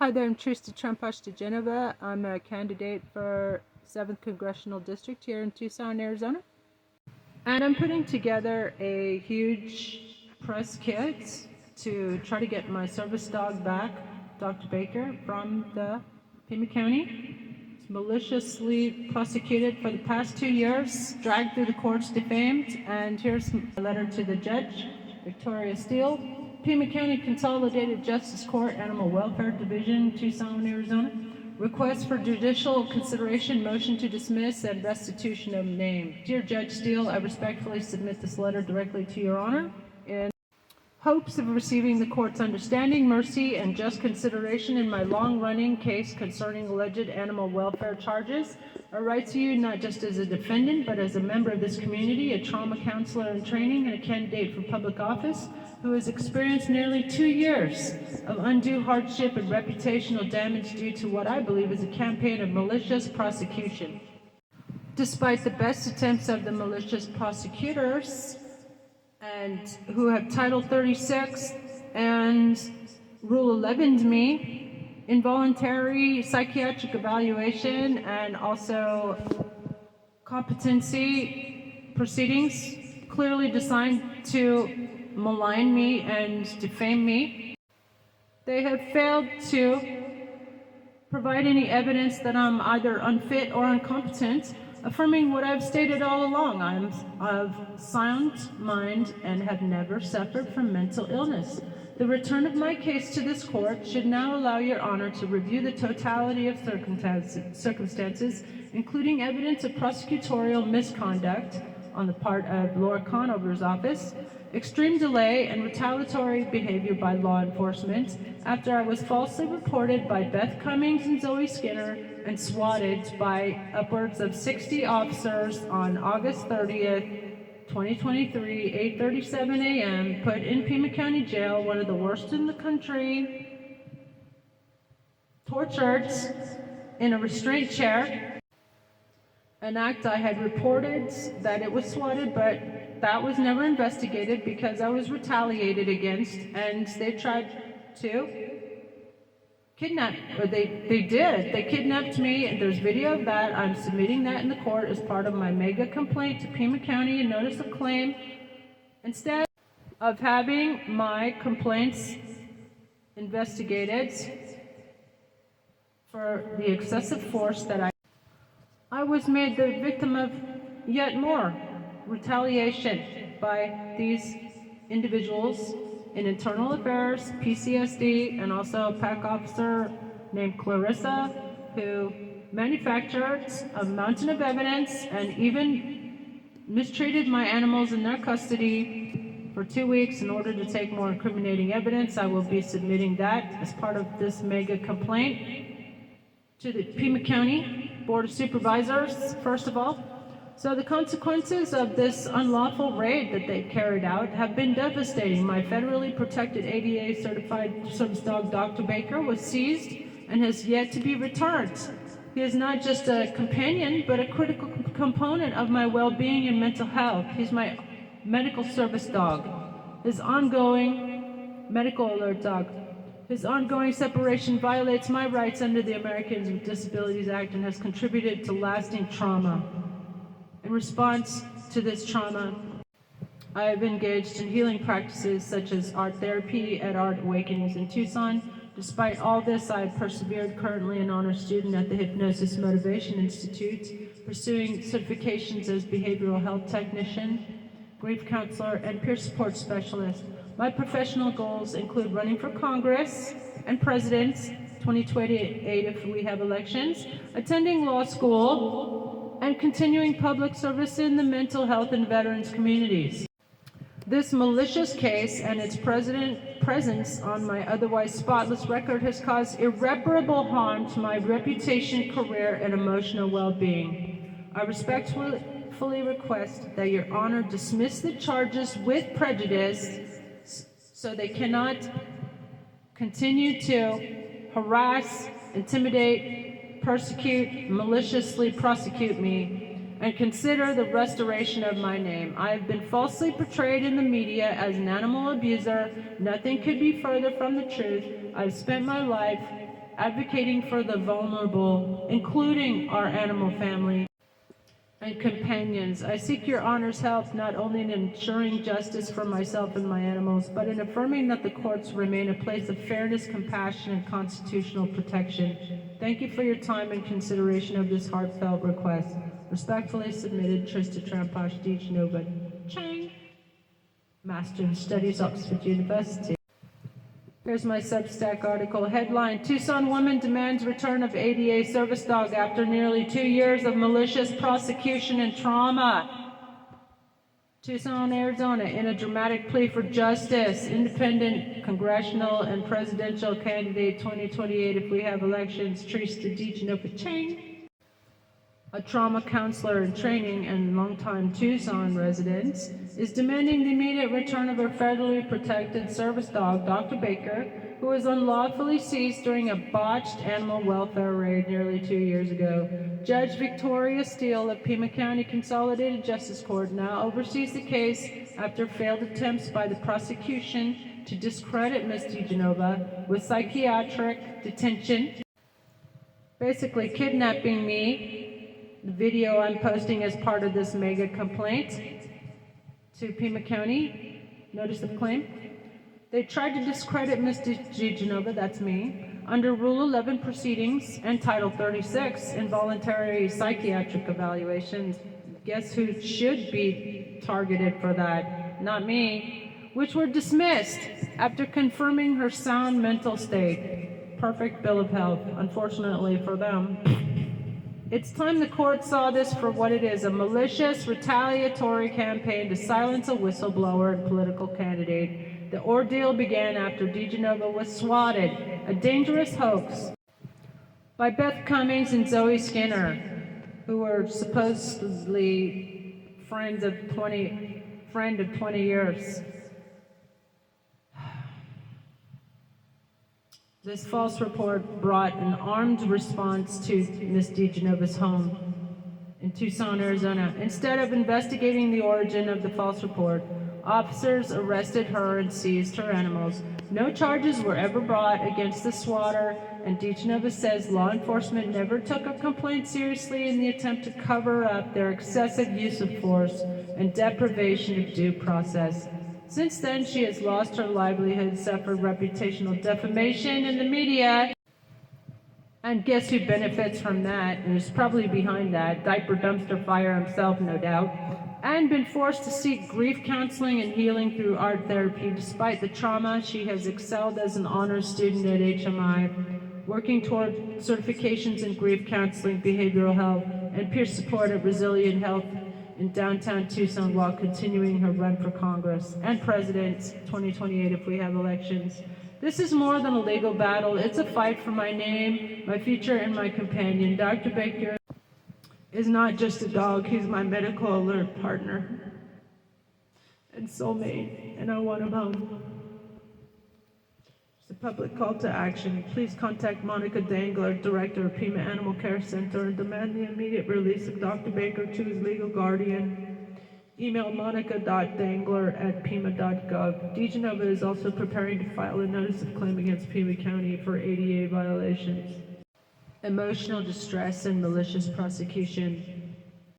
Hi there, I'm Trista Trempash de Geneva. I'm a candidate for 7th Congressional District here in Tucson, Arizona. And I'm putting together a huge press kit to try to get my service dog back, Dr. Baker, from the Pima County. He's maliciously prosecuted for the past 2 years, dragged through the courts, defamed, and here's a letter to the judge, Victoria Steele, Pima County Consolidated Justice Court, Animal Welfare Division, Tucson, Arizona. Request for judicial consideration, motion to dismiss, and restitution of name. Dear Judge Steele, I respectfully submit this letter directly to your honor in hopes of receiving the court's understanding, mercy, and just consideration in my long-running case concerning alleged animal welfare charges. I write to you not just as a defendant, but as a member of this community, a trauma counselor in training, and a candidate for public office who has experienced nearly 2 years of undue hardship and reputational damage due to what I believe is a campaign of malicious prosecution. Despite the best attempts of the malicious prosecutors, and who have Title 36 and Rule 11'd me, involuntary psychiatric evaluation, and also competency proceedings clearly designed to malign me and defame me. They have failed to provide any evidence that I'm either unfit or incompetent, affirming what I've stated all along. I'm of sound mind and have never suffered from mental illness. The return of my case to this court should now allow your honor to review the totality of circumstances, including evidence of prosecutorial misconduct on the part of Laura Conover's office, extreme delay and retaliatory behavior by law enforcement after I was falsely reported by Beth Cummings and Zoe Skinner and swatted by upwards of 60 officers on August 30th, 2023, 8:37 a.m., put in Pima County Jail, one of the worst in the country, tortured in a restraint chair, an act I had reported that it was swatted, but that was never investigated because I was retaliated against, and they tried to kidnap, or they did. They kidnapped me, and there's video of that. I'm submitting that in the court as part of my mega complaint to Pima County and notice of claim. Instead of having my complaints investigated for the excessive force that I was made the victim of yet more retaliation by these individuals in internal affairs, PCSD, and also a PAC officer named Clarissa, who manufactured a mountain of evidence and even mistreated my animals in their custody for 2 weeks in order to take more incriminating evidence. I will be submitting that as part of this mega complaint to the Pima County Board of Supervisors, first of all. So the consequences of this unlawful raid that they carried out have been devastating. My federally protected ADA certified service dog, Dr. Baker, was seized and has yet to be returned. He is not just a companion, but a critical component of my well-being and mental health. He's my medical service dog, his ongoing medical alert dog. His ongoing separation violates my rights under the Americans with Disabilities Act and has contributed to lasting trauma. In response to this trauma, I have engaged in healing practices such as art therapy at Art Awakenings in Tucson. Despite all this, I have persevered, currently an honor student at the Hypnosis Motivation Institute, pursuing certifications as behavioral health technician, grief counselor, and peer support specialist. My professional goals include running for Congress and President, 2028 if we have elections, attending law school, and continuing public service in the mental health and veterans communities. This malicious case and its presence on my otherwise spotless record has caused irreparable harm to my reputation, career, and emotional well-being. I respectfully request that your honor dismiss the charges with prejudice so they cannot continue to harass, intimidate, persecute, maliciously prosecute me, and consider the restoration of my name. I have been falsely portrayed in the media as an animal abuser. Nothing could be further from the truth. I've spent my life advocating for the vulnerable, including our animal family and companions. I seek your honor's help not only in ensuring justice for myself and my animals, but in affirming that the courts remain a place of fairness, compassion, and constitutional protection. Thank you for your time and consideration of this heartfelt request. Respectfully submitted, Trista Trampash D. Genova Chang, Master of Studies, Oxford University. Here's my Substack article. Headline: Tucson woman demands return of ADA service dog after nearly 2 years of malicious prosecution and trauma. Tucson, Arizona, in a dramatic plea for justice, independent congressional and presidential candidate 2028 if we have elections, Trista D. Genova Chang, a trauma counselor in training and longtime Tucson resident, is demanding the immediate return of her federally protected service dog, Dr. Baker, who was unlawfully seized during a botched animal welfare raid nearly 2 years ago. Judge Victoria Steele of Pima County Consolidated Justice Court now oversees the case after failed attempts by the prosecution to discredit Ms. DeGenova with psychiatric detention, basically kidnapping me. The video I'm posting as part of this mega complaint to Pima County, notice of claim. They tried to discredit Ms. DeGenova, that's me, under Rule 11 proceedings and Title 36, involuntary psychiatric evaluations. Guess who should be targeted for that? Not me. Which were dismissed after confirming her sound mental state. Perfect bill of health, unfortunately for them. It's time the court saw this for what it is, a malicious, retaliatory campaign to silence a whistleblower and political candidate. The ordeal began after DeGenova was swatted, a dangerous hoax, by Beth Cummings and Zoe Skinner, who were supposedly friend of 20 years. This false report brought an armed response to Ms. DeGenova's home in Tucson, Arizona. Instead of investigating the origin of the false report, officers arrested her and seized her animals. No charges were ever brought against the swatter, and DeGenova says law enforcement never took a complaint seriously in the attempt to cover up their excessive use of force and deprivation of due process. Since then, she has lost her livelihood, suffered reputational defamation in the media, and guess who benefits from that, and is probably behind that? Diaper dumpster fire himself, no doubt, and been forced to seek grief counseling and healing through art therapy. Despite the trauma, she has excelled as an honors student at HMI, working toward certifications in grief counseling, behavioral health, and peer support at Resilient Health in downtown Tucson while continuing her run for Congress and President 2028 if we have elections. This is more than a legal battle. It's a fight for my name, my future, and my companion. Dr. Baker is not just a dog. He's my medical alert partner and soulmate, and I want him home. It's a public call to action. Please contact Monica Dangler, Director of Pima Animal Care Center, and demand the immediate release of Dr. Baker to his legal guardian. Email monica.dangler@pima.gov. DeGenova is also preparing to file a notice of claim against Pima County for ADA violations. Emotional distress and malicious prosecution.